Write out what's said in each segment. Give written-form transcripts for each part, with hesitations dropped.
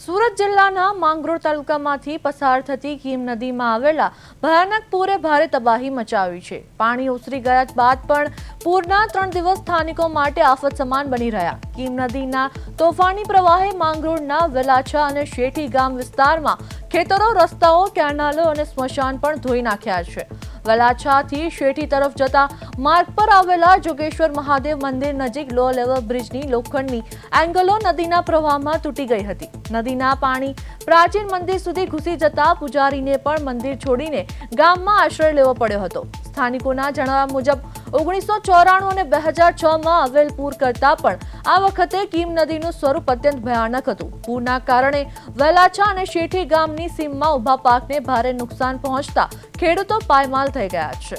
સુરત જિલ્લાના માંગરોળ તાલુકામાંથી પસાર થતી કીમ નદીમાં આવેલા ભયાનક પૂરે ભારે તબાહી મચાવી છે। પાણી ઓસરી ગયા બાદ પણ પૂરના 3 દિવસ સ્થાનિકો માટે આફત સમાન બની રહ્યા। કીમ નદીના તોફાની પ્રવાહે માંગરોળના વેલાછા અને શેઠી ગામ વિસ્તારમાં ખેતરો, રસ્તાઓ, કેનાલો અને સ્મશાન પણ ધોઈ નાખ્યા છે। વેલાછાથી શેઠી તરફ જતા માર્ગ પર આવેલા જોગેશ્વર મહાદેવ મંદિર નજીક લો લેવલ બ્રિજની લોખંડની એંગલો નદીના પ્રવાહમાં તૂટી ગઈ હતી। નદીના પાણી પ્રાચીન મંદિર સુધી ઘૂસી જતા પૂજારીને પણ મંદિર છોડીને ગામમાં આશ્રય લેવો પડ્યો હતો। સ્થાનિકોના જણાવ્યા મુજબ 1994 અને 2006માં આવેલ પૂર કરતા પણ આ વખતે કીમ નદીનું સ્વરૂપ અત્યંત ભયાનક હતું। પૂરના કારણે વેલાછા અને શેઠી ગામની સીમમાં ઉભા પાકને ભારે નુકસાન પહોંચતા ખેડૂતો પાયમાલ થઈ ગયા છે।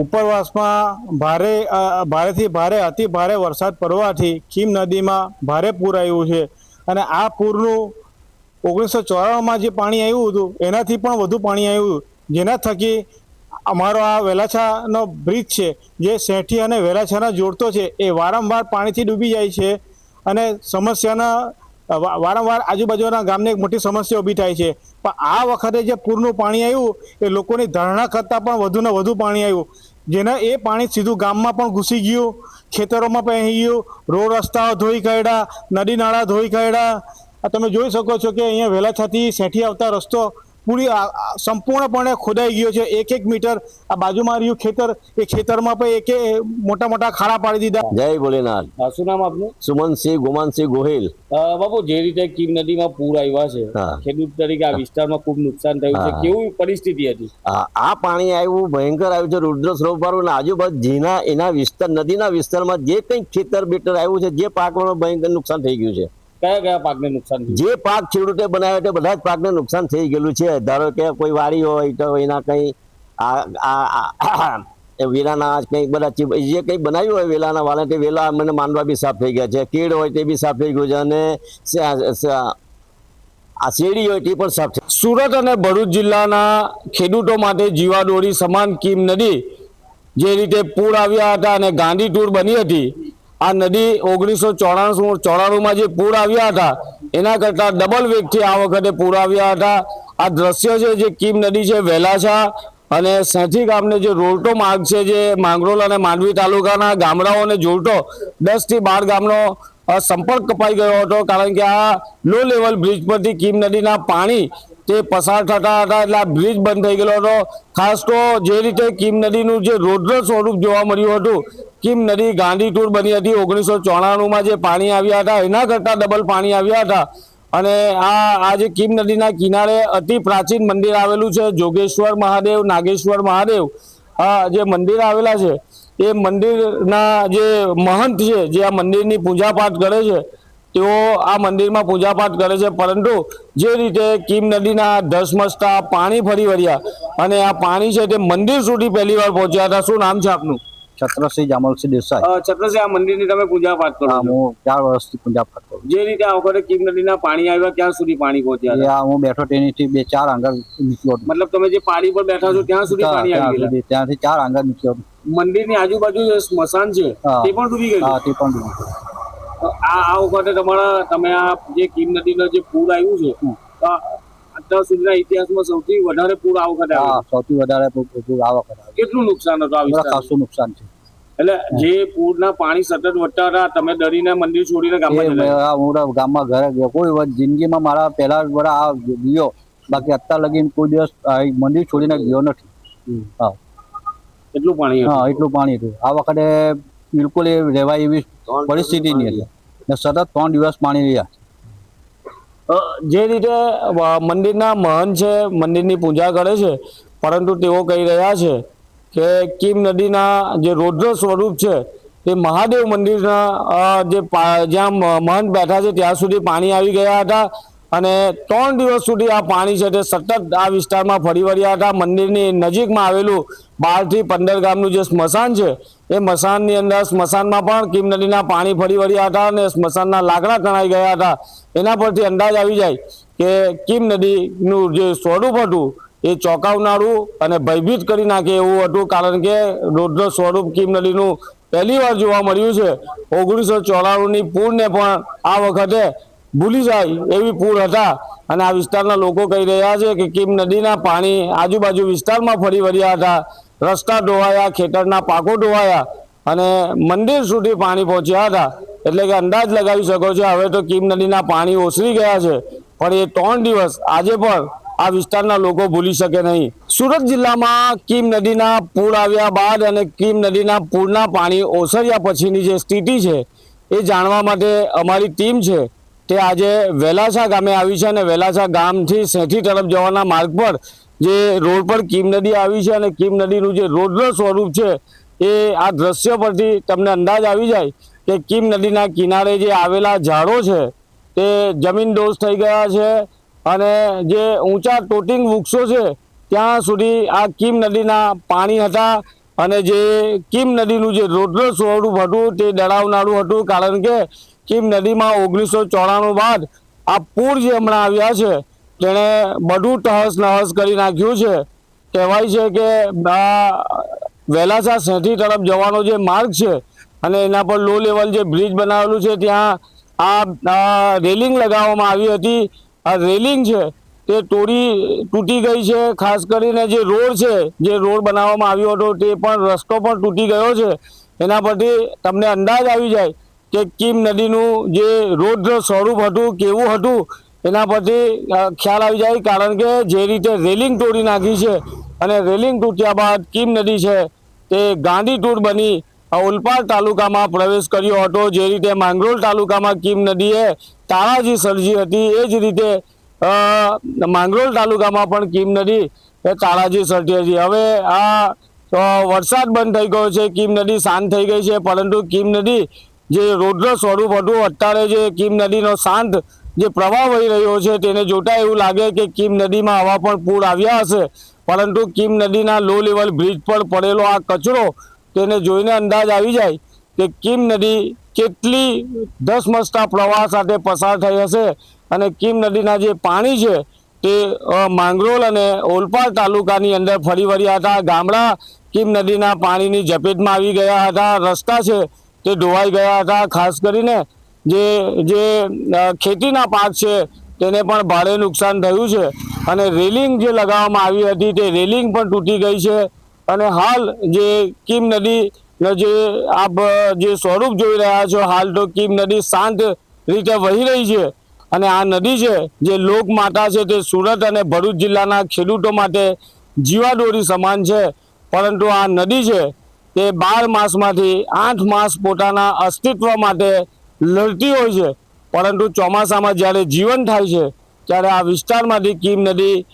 ઉપરવાસમાં ભારેથી ભારે અતિ ભારે વરસાદ પડવાથી કીમ નદીમાં ભારે પૂર આવ્યું છે અને આ પૂરનું 1994માં જે પાણી આવ્યું હતું એનાથી પણ વધુ પાણી આવ્યું, જેના થકી અમારો આ વેલાછાનો બ્રિજ છે જે શેઠી અને વેલાછાના જોડતો છે એ વારંવાર પાણીથી ડૂબી જાય છે અને સમસ્યાના વારંવાર આજુબાજુના ગામને એક મોટી સમસ્યા ઊભી થાય છે। પણ આ વખતે જે પૂરનું પાણી આવ્યું એ લોકોની ધારણા કરતાં પણ વધુને વધુ પાણી આવ્યું, જેના એ પાણી સીધું ગામમાં પણ ઘૂસી ગયું, ખેતરોમાં પણ આવી ગયું, રોડ રસ્તાઓ ધોઈ કાઢ્યા, નદી નાળા ધોઈ કાઢ્યા। તમે જોઈ શકો છો કે અહીંયા વેલાછાથી શેઠી આવતા રસ્તો પૂરી સંપૂર્ણપણે ખોદાઈ ગયો છે। 1-1 મીટર આ બાજુમાં રહ્યું ખેતર, એ ખેતરમાં પણ મોટા મોટા ખાડા પાડી દીધા। જય ભોલેનાથ। શું નામ આપનું? સુમનસિંહ ગુમાનસિંહ ગોહિલ। બાપુ, જે રીતે કીમ નદીમાં પૂર આવ્યા છે, ખેડૂત તરીકે આ વિસ્તારમાં ખૂબ નુકસાન થયું છે, કેવી પરિસ્થિતિ હતી? આ પાણી આવ્યું, ભયંકર આવ્યું છે, રુદ્ર સ્વરૂપ વાળું, આજુબાજુ જેના એના વિસ્તાર નદીના વિસ્તારમાં જે કંઈ ખેતર બેટર આવ્યું છે, જે પાકમાં ભયંકર નુકસાન થઈ ગયું છે। કયા કયા પાકને નુકસાન થયું? જે પાક ખેડૂતે બનાવ્યો તે બધા જ પાકને નુકસાન થઈ ગયેલું છે। ધારો કે કોઈ વાડી હોય તો એના કંઈ વેલાના કંઈ બધા જે કંઈ બનાવ્યું હોય વેલાના વાળા તે વેલા મને માંડવા બી સાફ થઈ ગયા છે, કેળ હોય તે બી સાફ થઈ ગયું છે અને આ શેરડી હોય તે પણ સાફ થઈ। સુરત અને ભરૂચ જિલ્લાના ખેડૂતો માટે જીવાદોરી સમાન કીમ નદી જે રીતે પૂર આવ્યા હતા અને ગાંધી ટૂર બની હતી, આ નદી 1994માં જે પૂર આવ્યા હતા એના કરતાં ડબલ વેગથી આ વખતે પૂર આવ્યા હતા। આ દ્રશ્ય છે જે કીમ નદી છે, વેલાછા અને શેઠી ગામને જે રોલટો માર્ગ છે, જે માંગરોળ અને માંડવી તાલુકાના ગામડાઓને જોડતો 10 થી 12 ગામનો સંપર્ક કપાઈ ગયો હતો, કારણ કે આ લો લેવલ બ્રિજ પરથી કીમ નદીના પાણી તે પસાર થતા હતા એટલે આ બ્રિજ બંધ થઈ ગયેલો હતો। ખાસ તો જે રીતે કીમ નદીનું જે રૌદ્ર સ્વરૂપ જોવા મળ્યું હતું, કીમ નદી ગાંધી ટૂર બની હતી 1994માં જે પાણી આવ્યા હતા એના કરતાં ડબલ પાણી આવ્યા હતા અને આ જે કીમ નદીના કિનારે અતિ પ્રાચીન મંદિર આવેલું છે, જોગેશ્વર મહાદેવ, નાગેશ્વર મહાદેવ જે મંદિર આવેલા છે, એ મંદિરના જે મહંત છે જે આ મંદિરની પૂજાપાઠ કરે છે તેઓ આ મંદિરમાં પૂજાપાઠ કરે છે, પરંતુ જે રીતે કીમ નદીના ધસમસતા પાણી ફરી વળ્યા અને આ પાણી છે તે મંદિર સુધી પહેલી વાર પહોંચ્યા હતા। શું નામ છે આપનું? છત્રસિંહ જામલસિંહ દેસાઈ। છત્રસિંહ, આ મંદિરની તમે પૂજાપાઠ કરો? હું 4 વર્ષથી પૂજાપાઠ કરું। જે રીતે આ વખતે કીમ નદીના પાણી આવ્યા, ક્યાં સુધી પાણી પહોંચ્યા? હું બેઠો તેનીથી 2-4 આંગળ નીકળ્યો, મતલબ તમે જે પાણી પર બેઠા છો ત્યાં સુધી પાણી આવી ગયું? ત્યાંથી 4 આંગળ નીકળ્યો। મંદિરની આજુબાજુ જે સ્મશાન છે તે પણ ડૂબી ગયું? હા, તે પણ ડૂબી ગયું। આ વખતે તમે આ જે કીમ નદીનો જે પૂર આવ્યું છે, અત્યાર સુધીના ઇતિહાસમાં સૌથી વધારે પૂર આ વખતે આવ્યું? સૌથી વધારે પૂર આ વખતે આવ્યું। કેટલું નુકસાન હતું આ વિસ્તારમાં? ખાસું નુકસાન છે। એટલે જે પૂરના પાણી સતત વધતા હતા, તમે ડરીને મંદિર છોડીને ગામમાં ઘરે ગયો, કોઈ જિંદગીમાં મારા પહેલા વડા આ ગયો, બાકી અત્યાર લગીને કોઈ દિવસ મંદિર છોડીને ગયો નથી। હા, એટલું પાણી? હા, એટલું પાણી હતું। આ વખતે બિલકુલ એ રહેવાય એવી પરિસ્થિતિ નહીં હતી ને સતત 3 દિવસ પાણી રહ્યા। જે રીતે મંદિરના મહંત છે મંદિરની પૂજા કરે છે, પરંતુ તેઓ કહી રહ્યા છે કે કીમ નદીના જે રૌદ્ર સ્વરૂપ છે તે મહાદેવ મંદિરના જ્યાં મહંત બેઠા છે ત્યાં સુધી પાણી આવી ગયા હતા અને 3 દિવસ સુધી આ પાણી છે તે સતત આ વિસ્તારમાં ફરી વળ્યા હતા। મંદિરની નજીકમાં આવેલું 12 થી 15 ગામનું જે સ્મશાન છે એ સ્મશાનની અંદર સ્મશાનમાં પણ કીમ નદીના પાણી ફરી વળ્યા હતા અને સ્મશાનના લાકડા તણાઈ ગયા હતા। એના પરથી અંદાજ આવી જાય કે કીમ નદીનું જે સ્વરૂપ હતું એ ચોંકાવનારું અને ભયભીત કરી નાખે એવું હતું, કારણ કે રૌદ્ર સ્વરૂપ કીમ નદીનું પહેલી વાર જોવા મળ્યું છે. 1994ની પૂરને પણ આ વખતે ભૂલી જાય એવી પૂર હતા અને આ વિસ્તારના લોકો કહી રહ્યા છે કે કીમ નદીના પાણી આજુબાજુ વિસ્તારમાં ફરી વળ્યા હતા. રસ્તા ધોવાયા, ખેતરના પાકો ધોવાયા અને મંદિર સુધી પાણી પહોંચ્યા હતા. એટલે કે અંદાજ લગાવી શકો છો હવે તો કીમ નદીના પાણી ઓસરી ગયા છે, પણ એ 3 દિવસ આજે પણ આ વિસ્તારના લોકો ભૂલી શકે નહીં. સુરત જિલ્લામાં કીમ નદીના પૂર આવ્યા બાદ અને કીમ નદીના પૂરના પાણી ઓસર્યા પછીની જે સ્થિતિ છે એ જાણવા માટે અમારી ટીમ છે તે આજે વેલાસા ગામે આવી છે અને વેલાસા ગામથી સેઠી તરફ જવાના માર્ગ પર જે રોડ પર કીમ નદી આવી છે અને કીમ નદીનું જે રૌદ્ર સ્વરૂપ છે એ આ દ્રશ્ય પરથી તમને અંદાજ આવી જાય કે કીમ નદીના કિનારે જે આવેલા ઝાડો છે તે જમીનદોઝ થઈ ગયા છે અને જે ઊંચા ટોટિંગ વૃક્ષો છે ત્યાં સુધી આ કીમ નદીના પાણી હતા અને જે કીમ નદીનું જે રૌદ્ર સ્વરૂપ હતું તે ડરાવનારું હતું. કારણ કે કીમ નદીમાં 1994 બાદ આ પૂર જે હમણાં આવ્યા છે તેણે બધું તહસ નહસ કરી નાખ્યું છે. કહેવાય છે કે વેલાસા સેઠી તરફ જવાનો જે માર્ગ છે અને એના પર લો લેવલ જે બ્રિજ બનાવેલું છે ત્યાં આ રેલિંગ લગાવવામાં આવી હતી. આ રેલિંગ છે તે તૂટી ગઈ છે. ખાસ કરીને જે રોડ છે, જે રોડ બનાવવામાં આવ્યો હતો તે પણ રસ્તો પણ તૂટી ગયો છે. એના પરથી તમને અંદાજ આવી જાય કે કીમ નદીનું જે રૌદ્ર સ્વરૂપ હતું કેવું હતું એના પરથી ખ્યાલ આવી જાય. કારણ કે જે રીતે રેલિંગ તોડી નાખી છે અને રેલિંગ તૂટ્યા બાદ કીમ નદી છે તે ગાંડીતુર બની ઓલપાડ તાલુકામાં પ્રવેશ કર્યો હતો. જે રીતે માંગરોળ તાલુકામાં કીમ નદીએ તારાજી સર્જી હતી એ જ રીતે માંગરોળ તાલુકામાં પણ કીમ નદી એ તારાજી સર્જી હતી. હવે આ વરસાદ બંધ થઈ ગયો છે, કીમ નદી શાંત થઈ ગઈ છે, પરંતુ કીમ નદી જે રૌદ્ર સ્વરૂપ હતું અત્યારે જે કીમ નદીનો શાંત જે પ્રવાહ વહી રહ્યો છે તેને જોતા એવું લાગે કે કીમ નદીમાં હવા પણ પૂર આવ્યા હશે. પરંતુ કીમ નદીના લો લેવલ બ્રિજ પર પડેલો આ કચરો તેને જોઈને અંદાજ આવી જાય કે કીમ નદી કેટલી ધસમસતા પ્રવાહ સાથે પસાર થઈ હશે. અને કીમ નદીના જે પાણી છે તે માંગરોળ અને ઓલપાડ તાલુકાની અંદર ફરી વળ્યા હતા. ગામડા કીમ નદીના પાણીની ઝપેટમાં આવી ગયા હતા. રસ્તા છે તે ધોવાઈ ગયા હતા. ખાસ કરીને જે ખેતીના પાક છે તેને પણ ભારે નુકસાન થયું છે અને રેલિંગ જે લગાવવામાં આવી હતી તે રેલિંગ પણ તૂટી ગઈ છે. અને હાલ જે કીમ નદી જે સ્વરૂપ જોઈ રહ્યા છો, હાલ તો કીમ નદી શાંત રીતે વહી રહી છે. અને આ નદી છે જે લોકમાતા છે તે સુરત અને ભરૂચ જિલ્લાના ખેડૂતો માટે જીવાદોરી સમાન છે. પરંતુ આ નદી છે તે 12 માસમાંથી 8 માસ પોતાના અસ્તિત્વ માટે લડતી હોય છે. પરંતુ ચોમાસામાં જ્યારે જીવન થાય છે ત્યારે આ વિસ્તારમાંથી કીમ નદી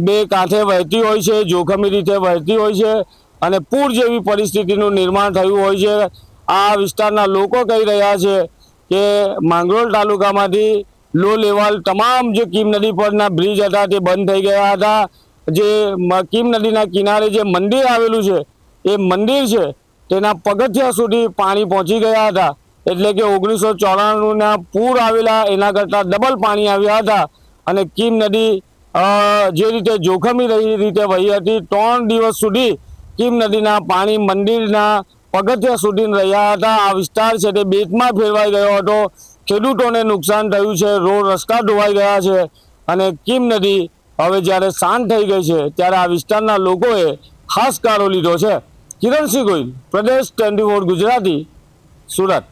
બે કાંઠે વહેતી હોય છે, જોખમી રીતે વહેતી હોય છે અને પૂર જેવી પરિસ્થિતિનું નિર્માણ થયું હોય છે. આ વિસ્તારના લોકો કહી રહ્યા છે કે માંગરોળ તાલુકામાંથી લો લેવલ તમામ જે કીમ નદી પરના બ્રિજ હતા તે બંધ થઈ ગયા હતા. જે કીમ નદીના કિનારે જે મંદિર આવેલું છે એ મંદિર છે તેના પગથિયા સુધી પાણી પહોંચી ગયા હતા. એટલે કે 1994ના પૂર આવેલા એના કરતાં ડબલ પાણી આવ્યા હતા. અને કીમ નદી જે રીતે જોખમી રીતે વહી હતી 3 દિવસ સુધી કીમ નદીના પાણી મંદિરના પગથિયા સુધી રહ્યા હતા. આ વિસ્તાર છે તે બેટમાં ફેરવાઈ ગયો હતો. ખેડૂતોને નુકસાન થયું છે, રોડ રસ્તા ધોવાઈ ગયા છે અને કીમ નદી હવે જ્યારે શાંત થઈ ગઈ છે ત્યારે આ વિસ્તારના લોકોએ હાશકારો લીધો છે. કિરણસિંહ ગોહિલ, પ્રદેશ 24 ગુજરાતી, સુરત.